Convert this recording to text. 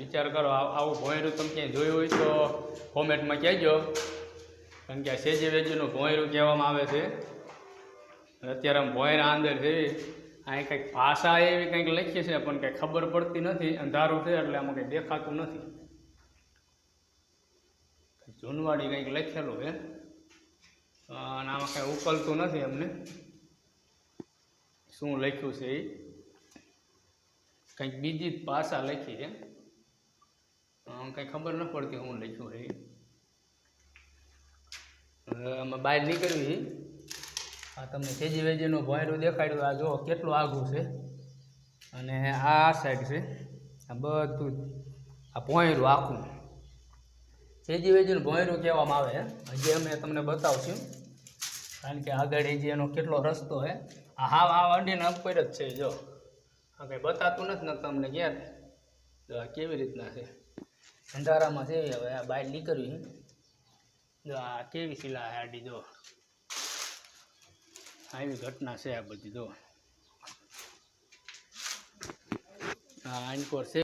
વિચાર કરો, આવું ભોંયરું તમે ક્યાંય જોયું હોય તો કોમેન્ટમાં કહેજો, કારણ કે આ સેજી વેજીનું ભોંયરું કહેવામાં આવે છે. અત્યારે આમ ભોંયરા અંદર જેવી અહીં કંઈક ભાષા એવી કંઈક લખી છે પણ કંઈ ખબર પડતી નથી, અંધારું છે એટલે આમાં કંઈ દેખાતું નથી. જૂનવાડી કંઈક લખેલું છે અને આમાં કંઈ ઉકલતું નથી અમને શું લખ્યું છે. એ કંઈક બીજી જ ભાષા લખી છે, કંઈ ખબર ન પડતી હું લખ્યું છે. આમાં બહાર નીકળવી, આ તમને સેજી વેજીનું ભોંયરું દેખાડ્યું. આ જુઓ કેટલું આઘું છે અને આ સાઈડ છે. આ બધું આ ભોંયરું આખું સેજી વેજીનું ભોંયરું કહેવામાં આવે. હજી અમે તમને બતાવશું, કારણ કે આગળ જે એનો કેટલો રસ્તો છે. આ હાવ અડીને ઉપર જ છે. જો આ કંઈ બતાતું નથી ને તમને ક્યાં જો આ કેવી રીતના છે અંધારામાં છે. હવે આ બહાર નીકળવી, જો આ કેવી શિલા છે આડી. જો આવી ઘટના છે આ બધી. જો આ આંકોર છે.